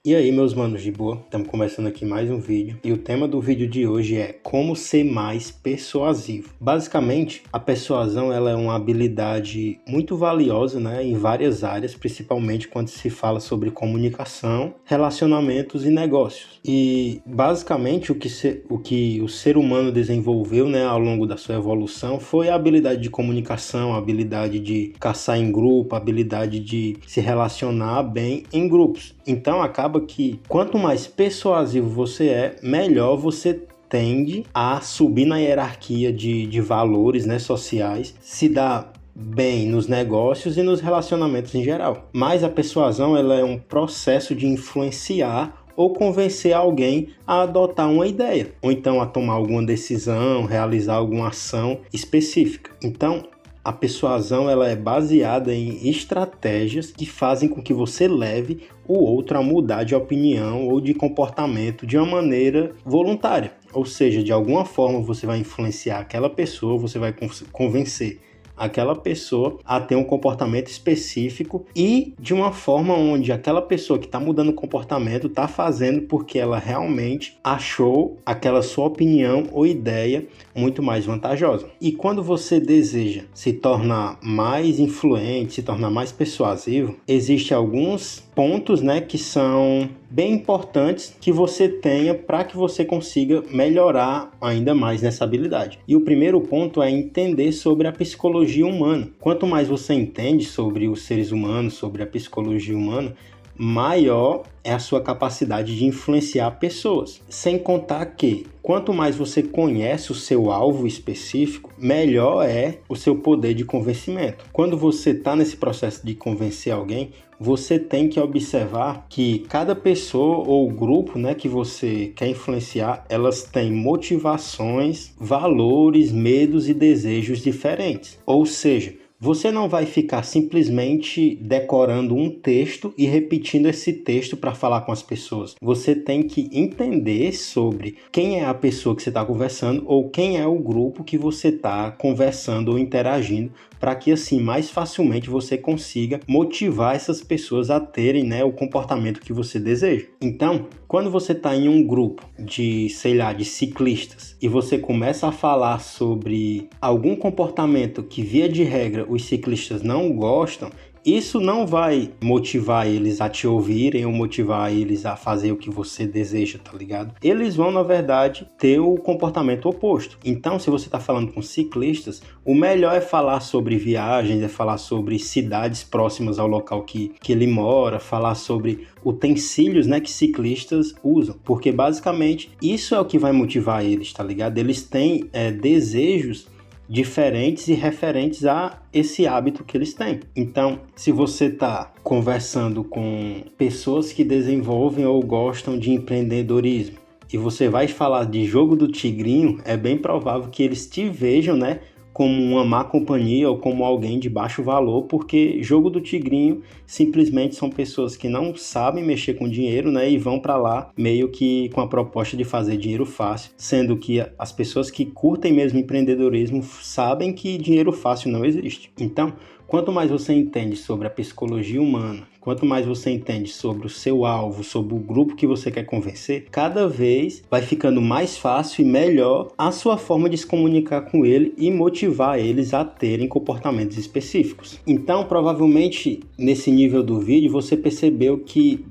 E aí, meus manos de boa, estamos começando aqui mais um vídeo e o tema do vídeo de hoje é como ser mais persuasivo. Basicamente, a persuasão ela é uma habilidade muito valiosa, né, em várias áreas, principalmente quando se fala sobre comunicação, relacionamentos e negócios. E basicamente o que o ser humano desenvolveu, né, ao longo da sua evolução foi a habilidade de comunicação, a habilidade de caçar em grupo, a habilidade de se relacionar bem em grupos. Então acaba que quanto mais persuasivo você é, melhor você tende a subir na hierarquia de valores, né, sociais, se dá bem nos negócios e nos relacionamentos em geral. Mas a persuasão ela é um processo de influenciar ou convencer alguém a adotar uma ideia, ou então a tomar alguma decisão, realizar alguma ação específica. Então, a persuasão ela é baseada em estratégias que fazem com que você leve o outro a mudar de opinião ou de comportamento de uma maneira voluntária. Ou seja, de alguma forma você vai influenciar aquela pessoa, você vai convencer aquela pessoa a ter um comportamento específico e de uma forma onde aquela pessoa que está mudando o comportamento está fazendo porque ela realmente achou aquela sua opinião ou ideia muito mais vantajosa. E quando você deseja se tornar mais influente, se tornar mais persuasivo, existem alguns pontos, né, que são bem importantes que você tenha para que você consiga melhorar ainda mais nessa habilidade. E o primeiro ponto é entender sobre a psicologia humana. Quanto mais você entende sobre os seres humanos, sobre a psicologia humana, maior é a sua capacidade de influenciar pessoas. Sem contar que, quanto mais você conhece o seu alvo específico, melhor é o seu poder de convencimento. Quando você está nesse processo de convencer alguém, você tem que observar que cada pessoa ou grupo, né, que você quer influenciar, elas têm motivações, valores, medos e desejos diferentes. Ou seja, você não vai ficar simplesmente decorando um texto e repetindo esse texto para falar com as pessoas. Você tem que entender sobre quem é a pessoa que você está conversando ou quem é o grupo que você está conversando ou interagindo, para que assim mais facilmente você consiga motivar essas pessoas a terem, né, o comportamento que você deseja. Então, quando você está em um grupo de, de ciclistas e você começa a falar sobre algum comportamento que via de regra os ciclistas não gostam, isso não vai motivar eles a te ouvirem ou motivar eles a fazer o que você deseja, tá ligado? Eles vão, na verdade, ter o comportamento oposto. Então, se você está falando com ciclistas, o melhor é falar sobre viagens, é falar sobre cidades próximas ao local que ele mora, falar sobre utensílios, né, que ciclistas usam. Porque, basicamente, isso é o que vai motivar eles, tá ligado? Eles têm desejos diferentes e referentes a esse hábito que eles têm. Então, se você está conversando com pessoas que desenvolvem ou gostam de empreendedorismo e você vai falar de jogo do tigrinho, é bem provável que eles te vejam, né, como uma má companhia ou como alguém de baixo valor, porque jogo do tigrinho simplesmente são pessoas que não sabem mexer com dinheiro, né, e vão para lá meio que com a proposta de fazer dinheiro fácil, sendo que as pessoas que curtem mesmo empreendedorismo sabem que dinheiro fácil não existe. Então, quanto mais você entende sobre a psicologia humana, quanto mais você entende sobre o seu alvo, sobre o grupo que você quer convencer, cada vez vai ficando mais fácil e melhor a sua forma de se comunicar com ele e motivar eles a terem comportamentos específicos. Então, provavelmente, nesse nível do vídeo, você percebeu que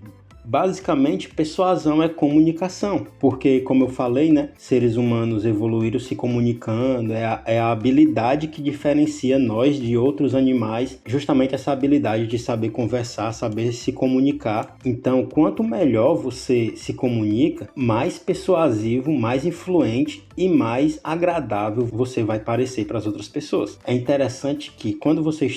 basicamente, persuasão é comunicação, porque, como eu falei, né, seres humanos evoluíram se comunicando, é a habilidade que diferencia nós de outros animais, justamente essa habilidade de saber conversar, saber se comunicar. Então, quanto melhor você se comunica, mais persuasivo, mais influente e mais agradável você vai parecer para as outras pessoas. É interessante que quando você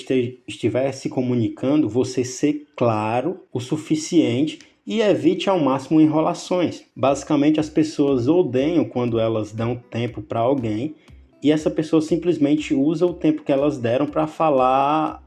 estiver se comunicando, você ser claro o suficiente e evite ao máximo enrolações. Basicamente, as pessoas odeiam quando elas dão tempo para alguém e essa pessoa simplesmente usa o tempo que elas deram para falar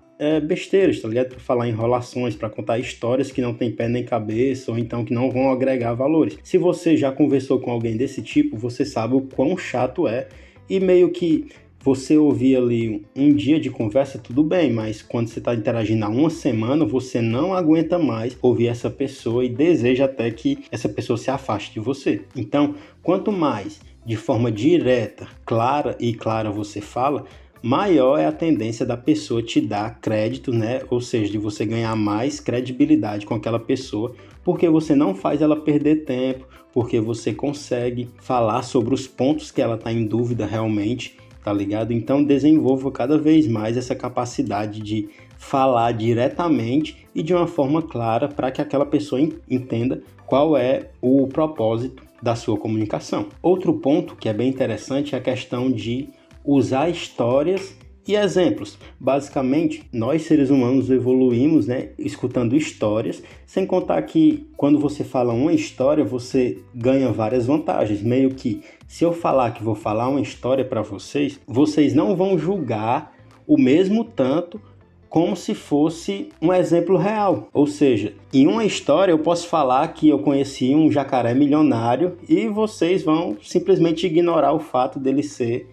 besteiras, tá ligado? Para falar enrolações, para contar histórias que não tem pé nem cabeça ou então que não vão agregar valores. Se você já conversou com alguém desse tipo, você sabe o quão chato é e meio que você ouvir ali um dia de conversa, tudo bem, mas quando você está interagindo há uma semana, você não aguenta mais ouvir essa pessoa e deseja até que essa pessoa se afaste de você. Então, quanto mais de forma direta, clara você fala, maior é a tendência da pessoa te dar crédito, né? Ou seja, de você ganhar mais credibilidade com aquela pessoa, porque você não faz ela perder tempo, porque você consegue falar sobre os pontos que ela está em dúvida realmente, tá ligado? Então desenvolva cada vez mais essa capacidade de falar diretamente e de uma forma clara para que aquela pessoa entenda qual é o propósito da sua comunicação. Outro ponto que é bem interessante é a questão de usar histórias e exemplos. Basicamente, nós seres humanos evoluímos, né, escutando histórias, sem contar que quando você fala uma história, você ganha várias vantagens. Meio que, se eu falar que vou falar uma história para vocês, vocês não vão julgar o mesmo tanto como se fosse um exemplo real. Ou seja, em uma história eu posso falar que eu conheci um jacaré milionário e vocês vão simplesmente ignorar o fato dele ser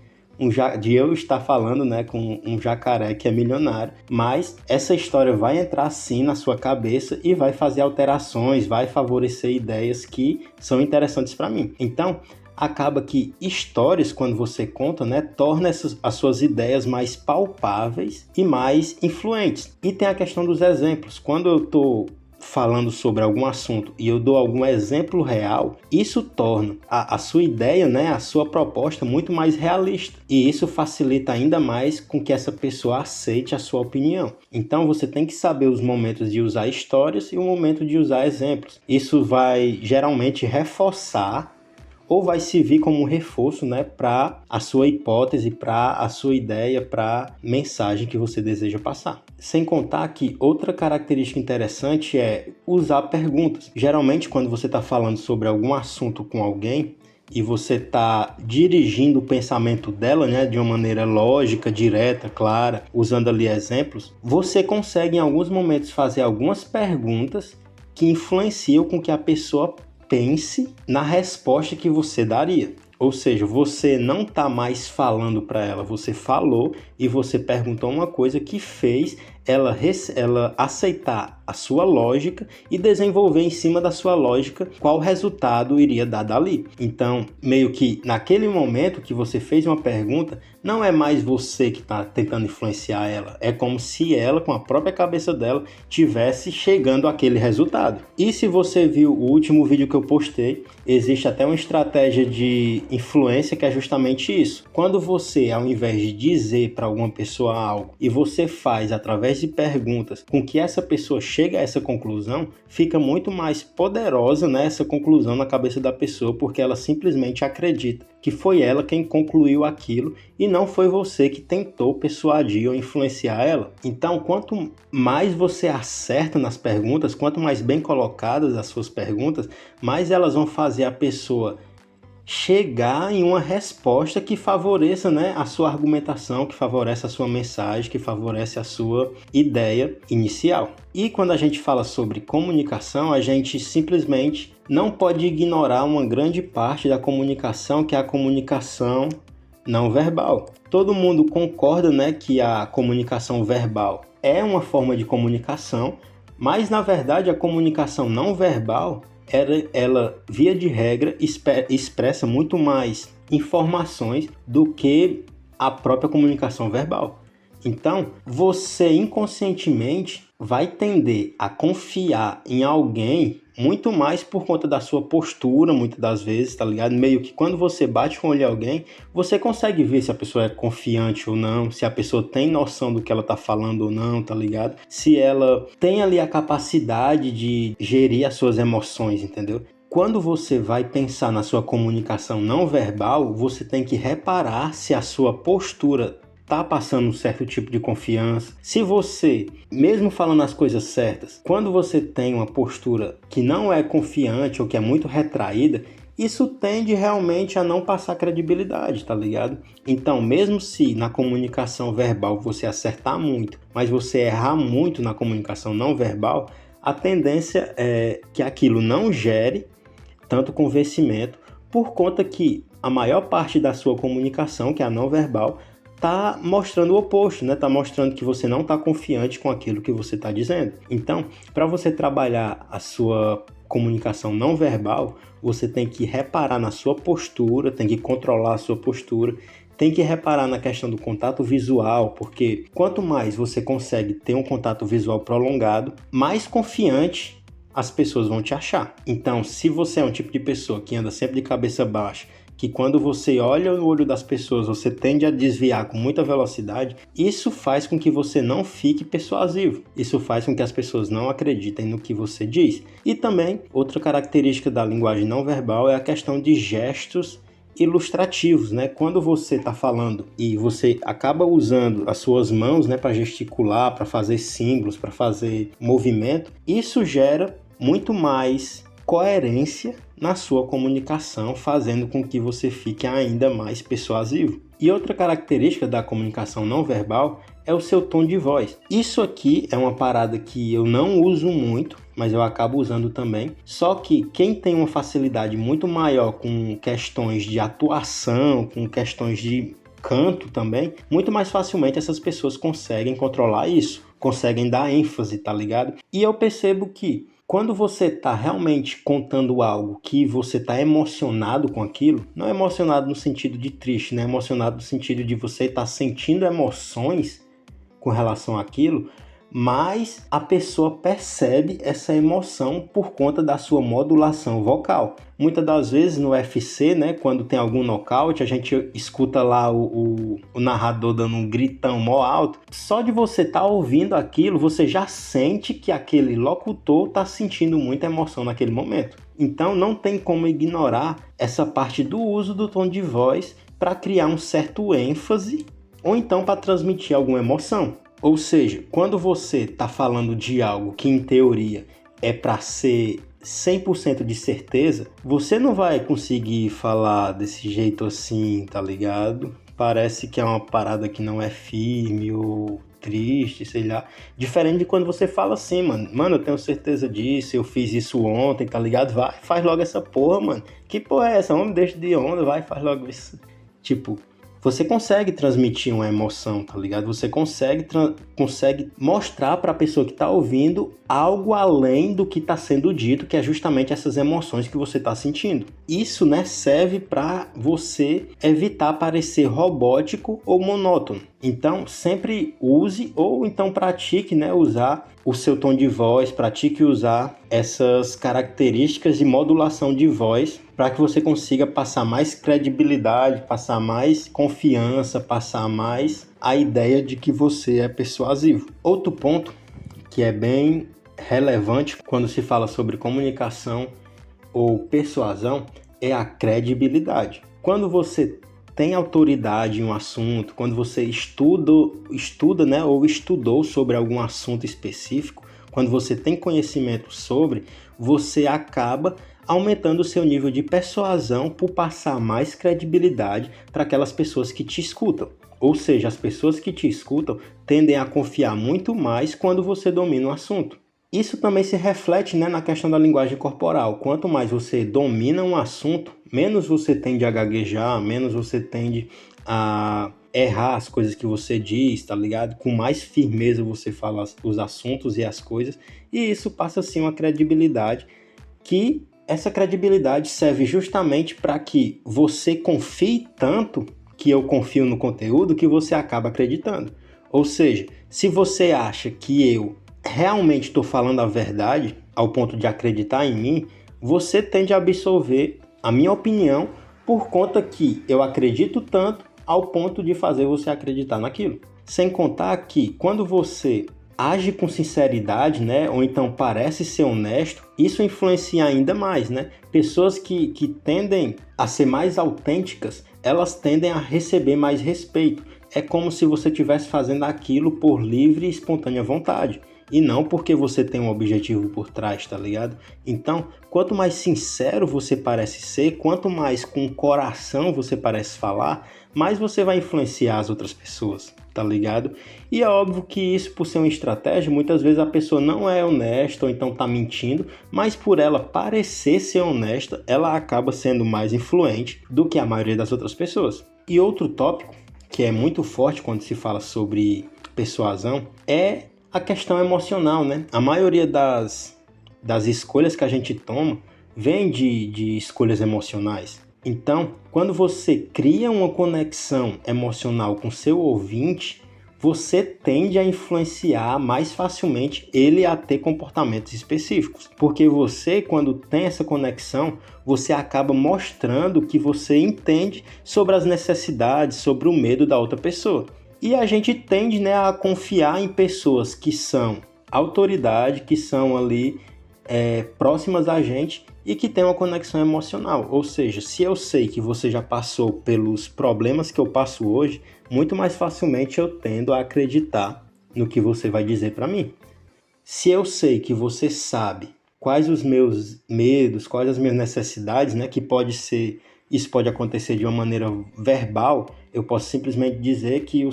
de eu estar falando, né, com um jacaré que é milionário, mas essa história vai entrar sim na sua cabeça e vai fazer alterações, vai favorecer ideias que são interessantes para mim. Então, acaba que histórias, quando você conta, né, torna as suas ideias mais palpáveis e mais influentes. E tem a questão dos exemplos. Quando eu estou falando sobre algum assunto e eu dou algum exemplo real, isso torna a sua ideia, né, a sua proposta muito mais realista. E isso facilita ainda mais com que essa pessoa aceite a sua opinião. Então você tem que saber os momentos de usar histórias e o momento de usar exemplos. Isso vai geralmente reforçar ou vai servir como um reforço, né, para a sua hipótese, para a sua ideia, para a mensagem que você deseja passar. Sem contar que outra característica interessante é usar perguntas. Geralmente, quando você está falando sobre algum assunto com alguém e você está dirigindo o pensamento dela, né, de uma maneira lógica, direta, clara, usando ali exemplos, você consegue em alguns momentos fazer algumas perguntas que influenciam com que a pessoa pense na resposta que você daria. Ou seja, você não está mais falando para ela, você falou e você perguntou uma coisa que fez ela aceitar a sua lógica e desenvolver em cima da sua lógica qual resultado iria dar dali. Então, meio que naquele momento que você fez uma pergunta, não é mais você que está tentando influenciar ela, é como se ela, com a própria cabeça dela, tivesse chegando àquele resultado. E se você viu o último vídeo que eu postei, existe até uma estratégia de influência que é justamente isso. Quando você, ao invés de dizer para alguma pessoa algo, e você faz através de perguntas com que essa pessoa chegue a essa conclusão, fica muito mais poderosa, né, essa conclusão na cabeça da pessoa, porque ela simplesmente acredita que foi ela quem concluiu aquilo e não foi você que tentou persuadir ou influenciar ela. Então, quanto mais você acerta nas perguntas, quanto mais bem colocadas as suas perguntas, mais elas vão fazer a pessoa chegar em uma resposta que favoreça, né, a sua argumentação, que favorece a sua mensagem, que favorece a sua ideia inicial. E quando a gente fala sobre comunicação, a gente simplesmente não pode ignorar uma grande parte da comunicação, que é a comunicação não verbal. Todo mundo concorda, né, que a comunicação verbal é uma forma de comunicação, mas na verdade a comunicação não verbal ela, via de regra, expressa muito mais informações do que a própria comunicação verbal. Então, você inconscientemente vai tender a confiar em alguém muito mais por conta da sua postura, muitas das vezes, tá ligado? Meio que quando você bate com o olho em alguém, você consegue ver se a pessoa é confiante ou não, se a pessoa tem noção do que ela tá falando ou não, tá ligado? Se ela tem ali a capacidade de gerir as suas emoções, entendeu? Quando você vai pensar na sua comunicação não verbal, você tem que reparar se a sua postura tá passando um certo tipo de confiança. Se você, mesmo falando as coisas certas, quando você tem uma postura que não é confiante ou que é muito retraída, isso tende realmente a não passar credibilidade, tá ligado? Então, mesmo se na comunicação verbal você acertar muito, mas você errar muito na comunicação não verbal, a tendência é que aquilo não gere tanto convencimento, por conta que a maior parte da sua comunicação, que é a não verbal, tá mostrando o oposto, né? Tá mostrando que você não tá confiante com aquilo que você tá dizendo. Então, para você trabalhar a sua comunicação não verbal, você tem que reparar na sua postura, tem que controlar a sua postura, tem que reparar na questão do contato visual, porque quanto mais você consegue ter um contato visual prolongado, mais confiante as pessoas vão te achar. Então, se você é um tipo de pessoa que anda sempre de cabeça baixa, que quando você olha no olho das pessoas, você tende a desviar com muita velocidade, isso faz com que você não fique persuasivo. Isso faz com que as pessoas não acreditem no que você diz. E também, outra característica da linguagem não verbal é a questão de gestos ilustrativos, né? Quando você está falando e você acaba usando as suas mãos, né, para gesticular, para fazer símbolos, para fazer movimento, isso gera muito mais coerência na sua comunicação, fazendo com que você fique ainda mais persuasivo. E outra característica da comunicação não verbal é o seu tom de voz. Isso aqui é uma parada que eu não uso muito, mas eu acabo usando também. Só que quem tem uma facilidade muito maior com questões de atuação, com questões de canto também, muito mais facilmente essas pessoas conseguem controlar isso, conseguem dar ênfase, tá ligado? E eu percebo que quando você está realmente contando algo que você está emocionado com aquilo, não é emocionado no sentido de triste, né? Emocionado no sentido de você estar sentindo emoções com relação àquilo, mas a pessoa percebe essa emoção por conta da sua modulação vocal. Muitas das vezes no UFC, né, quando tem algum nocaute, a gente escuta lá o narrador dando um gritão mó alto. Só de você estar ouvindo aquilo, você já sente que aquele locutor está sentindo muita emoção naquele momento. Então não tem como ignorar essa parte do uso do tom de voz para criar um certo ênfase ou então para transmitir alguma emoção. Ou seja, quando você está falando de algo que em teoria é para ser 100% de certeza, você não vai conseguir falar desse jeito assim, tá ligado? Parece que é uma parada que não é firme ou triste, sei lá. Diferente de quando você fala assim, mano, eu tenho certeza disso, eu fiz isso ontem, tá ligado? Vai, faz logo essa porra, mano. Que porra é essa? Homem, deixa de onda, vai, faz logo isso. Tipo, você consegue transmitir uma emoção, tá ligado? Você consegue mostrar para a pessoa que está ouvindo algo além do que está sendo dito, que é justamente essas emoções que você está sentindo. Isso, né, serve para você evitar parecer robótico ou monótono. Então, sempre use ou então pratique, né, usar o seu tom de voz, pratique usar essas características de modulação de voz para que você consiga passar mais credibilidade, passar mais confiança, passar mais a ideia de que você é persuasivo. Outro ponto que é bem relevante quando se fala sobre comunicação ou persuasão é a credibilidade. Quando você tem autoridade em um assunto, quando você estuda, né, ou estudou sobre algum assunto específico, quando você tem conhecimento sobre, você acaba aumentando o seu nível de persuasão por passar mais credibilidade para aquelas pessoas que te escutam. Ou seja, as pessoas que te escutam tendem a confiar muito mais quando você domina o assunto. Isso também se reflete, né, na questão da linguagem corporal. Quanto mais você domina um assunto, menos você tende a gaguejar, menos você tende a errar as coisas que você diz, tá ligado? Com mais firmeza você fala os assuntos e as coisas, e isso passa assim uma credibilidade, que essa credibilidade serve justamente para que você confie tanto, que eu confio no conteúdo, que você acaba acreditando. Ou seja, se você acha que eu realmente estou falando a verdade, ao ponto de acreditar em mim, você tende a absorver a minha opinião por conta que eu acredito tanto ao ponto de fazer você acreditar naquilo. Sem contar que quando você age com sinceridade, né, ou então parece ser honesto, isso influencia ainda mais, né? Pessoas que tendem a ser mais autênticas, elas tendem a receber mais respeito. É como se você estivesse fazendo aquilo por livre e espontânea vontade, e não porque você tem um objetivo por trás, tá ligado? Então, quanto mais sincero você parece ser, quanto mais com coração você parece falar, mais você vai influenciar as outras pessoas, tá ligado? E é óbvio que isso, por ser uma estratégia, muitas vezes a pessoa não é honesta ou então tá mentindo, mas por ela parecer ser honesta, ela acaba sendo mais influente do que a maioria das outras pessoas. E outro tópico que é muito forte quando se fala sobre persuasão é a questão emocional, né? A maioria das escolhas que a gente toma vem de escolhas emocionais. Então, quando você cria uma conexão emocional com seu ouvinte, você tende a influenciar mais facilmente ele a ter comportamentos específicos. Porque você, quando tem essa conexão, você acaba mostrando que você entende sobre as necessidades, sobre o medo da outra pessoa. E a gente tende, né, a confiar em pessoas que são autoridade, que são ali próximas a gente e que tem uma conexão emocional. Ou seja, se eu sei que você já passou pelos problemas que eu passo hoje, muito mais facilmente eu tendo a acreditar no que você vai dizer para mim. Se eu sei que você sabe quais os meus medos, quais as minhas necessidades, né, que isso pode acontecer de uma maneira verbal, eu posso simplesmente dizer que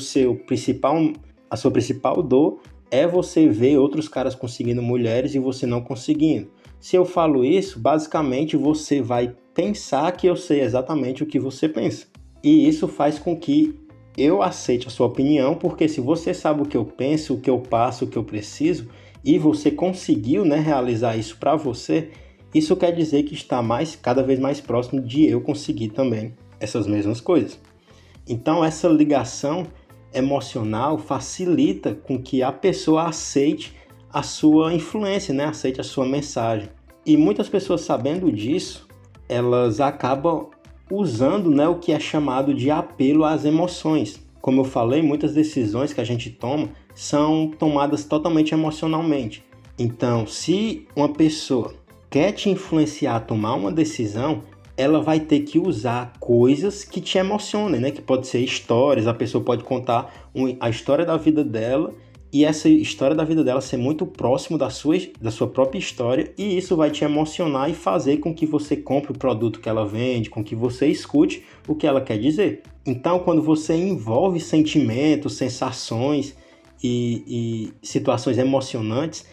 a sua principal dor é você ver outros caras conseguindo mulheres e você não conseguindo. Se eu falo isso, basicamente você vai pensar que eu sei exatamente o que você pensa. E isso faz com que eu aceite a sua opinião, porque se você sabe o que eu penso, o que eu passo, o que eu preciso, e você conseguiu, né, realizar isso para você, isso quer dizer que está cada vez mais próximo de eu conseguir também essas mesmas coisas. Então essa ligação emocional facilita com que a pessoa aceite a sua influência, né? Aceite a sua mensagem. E muitas pessoas, sabendo disso, elas acabam usando, né, o que é chamado de apelo às emoções. Como eu falei, muitas decisões que a gente toma são tomadas totalmente emocionalmente. Então, se uma pessoa quer te influenciar a tomar uma decisão, ela vai ter que usar coisas que te emocionem, né? Que pode ser histórias, a pessoa pode contar a história da vida dela e essa história da vida dela ser muito próximo da sua própria história, e isso vai te emocionar e fazer com que você compre o produto que ela vende, com que você escute o que ela quer dizer. Então, quando você envolve sentimentos, sensações e situações emocionantes,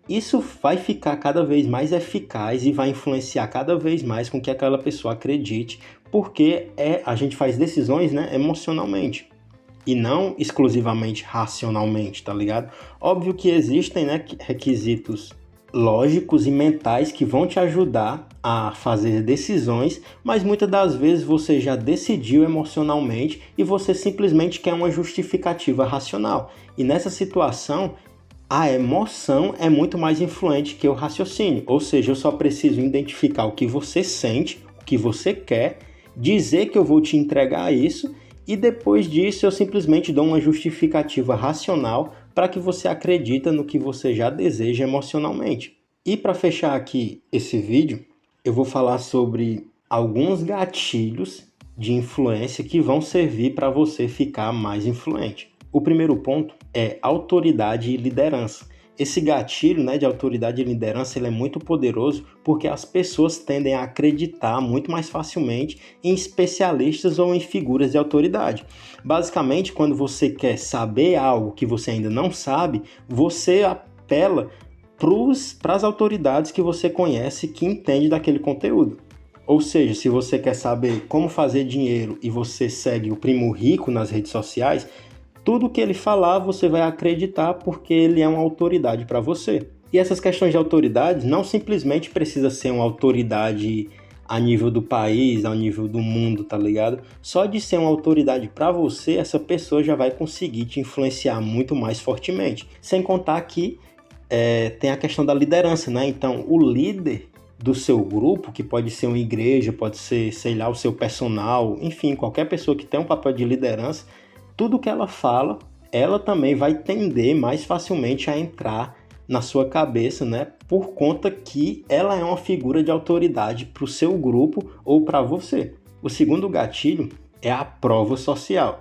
isso vai ficar cada vez mais eficaz e vai influenciar cada vez mais com que aquela pessoa acredite, porque a gente faz decisões, né, emocionalmente e não exclusivamente racionalmente, tá ligado? Óbvio que existem, né, requisitos lógicos e mentais que vão te ajudar a fazer decisões, mas muitas das vezes você já decidiu emocionalmente e você simplesmente quer uma justificativa racional. E nessa situação, a emoção é muito mais influente que o raciocínio, ou seja, eu só preciso identificar o que você sente, o que você quer, dizer que eu vou te entregar isso, e depois disso eu simplesmente dou uma justificativa racional para que você acredite no que você já deseja emocionalmente. E para fechar aqui esse vídeo, eu vou falar sobre alguns gatilhos de influência que vão servir para você ficar mais influente. O primeiro ponto é autoridade e liderança. Esse gatilho, né, de autoridade e liderança, ele é muito poderoso porque as pessoas tendem a acreditar muito mais facilmente em especialistas ou em figuras de autoridade. Basicamente, quando você quer saber algo que você ainda não sabe, você apela para as autoridades que você conhece, que entende daquele conteúdo. Ou seja, se você quer saber como fazer dinheiro e você segue o Primo Rico nas redes sociais, tudo que ele falar você vai acreditar porque ele é uma autoridade para você. E essas questões de autoridade não simplesmente precisa ser uma autoridade a nível do país, a nível do mundo, tá ligado? Só de ser uma autoridade para você, essa pessoa já vai conseguir te influenciar muito mais fortemente. Sem contar que tem a questão da liderança, né? Então, o líder do seu grupo, que pode ser uma igreja, pode ser, sei lá, o seu personal, enfim, qualquer pessoa que tem um papel de liderança, tudo que ela fala, ela também vai tender mais facilmente a entrar na sua cabeça, né? Por conta que ela é uma figura de autoridade para o seu grupo ou para você. O segundo gatilho é a prova social.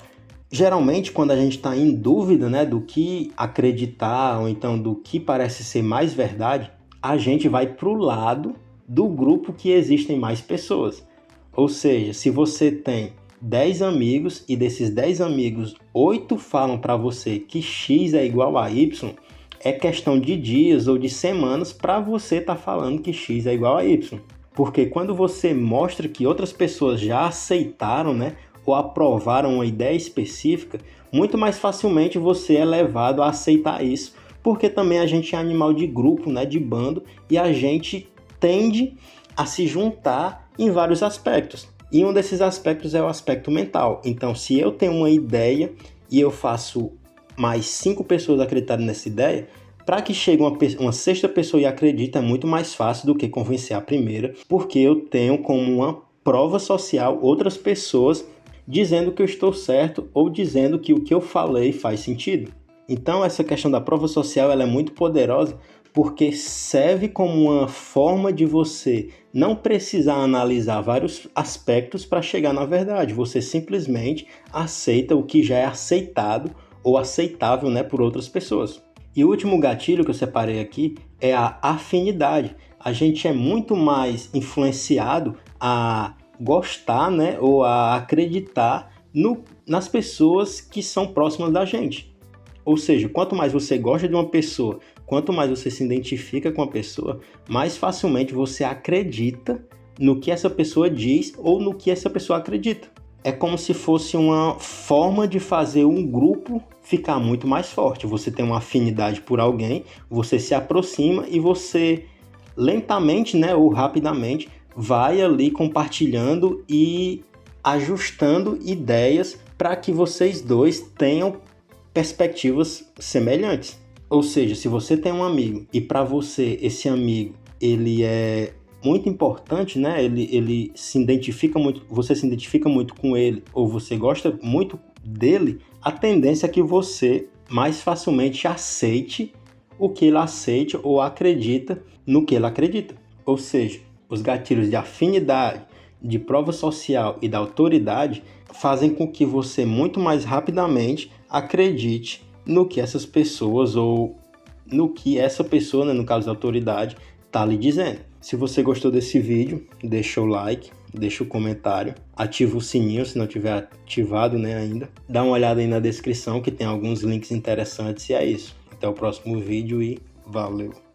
Geralmente, quando a gente está em dúvida, né, do que acreditar ou então do que parece ser mais verdade, a gente vai para o lado do grupo que existem mais pessoas. Ou seja, se você tem 10 amigos e desses 10 amigos, 8 falam para você que X é igual a Y, é questão de dias ou de semanas para você estar falando que X é igual a Y. Porque quando você mostra que outras pessoas já aceitaram, né, ou aprovaram uma ideia específica, muito mais facilmente você é levado a aceitar isso, porque também a gente é animal de grupo, né, de bando, e a gente tende a se juntar em vários aspectos. E um desses aspectos é o aspecto mental. Então, se eu tenho uma ideia e eu faço mais 5 pessoas acreditarem nessa ideia, para que chegue uma sexta pessoa e acredite é muito mais fácil do que convencer a primeira, porque eu tenho como uma prova social outras pessoas dizendo que eu estou certo ou dizendo que o que eu falei faz sentido. Então essa questão da prova social ela é muito poderosa porque serve como uma forma de você não precisar analisar vários aspectos para chegar na verdade. Você simplesmente aceita o que já é aceitado ou aceitável, né, por outras pessoas. E o último gatilho que eu separei aqui é a afinidade. A gente é muito mais influenciado a gostar, né, ou a acreditar nas pessoas que são próximas da gente. Ou seja, quanto mais você gosta de uma pessoa, quanto mais você se identifica com a pessoa, mais facilmente você acredita no que essa pessoa diz ou no que essa pessoa acredita. É como se fosse uma forma de fazer um grupo ficar muito mais forte. Você tem uma afinidade por alguém, você se aproxima e você lentamente, né, ou rapidamente vai ali compartilhando e ajustando ideias para que vocês dois tenham perspectivas semelhantes. Ou seja, se você tem um amigo e para você esse amigo ele é muito importante, né? Ele se identifica muito, você se identifica muito com ele ou você gosta muito dele, a tendência é que você mais facilmente aceite o que ele aceite ou acredita no que ele acredita. Ou seja, os gatilhos de afinidade, de prova social e da autoridade fazem com que você muito mais rapidamente acredite no que essas pessoas ou no que essa pessoa, né, no caso da autoridade, está lhe dizendo. Se você gostou desse vídeo, deixa o like, deixa o comentário, ativa o sininho se não tiver ativado, né, ainda. Dá uma olhada aí na descrição que tem alguns links interessantes e é isso. Até o próximo vídeo e valeu!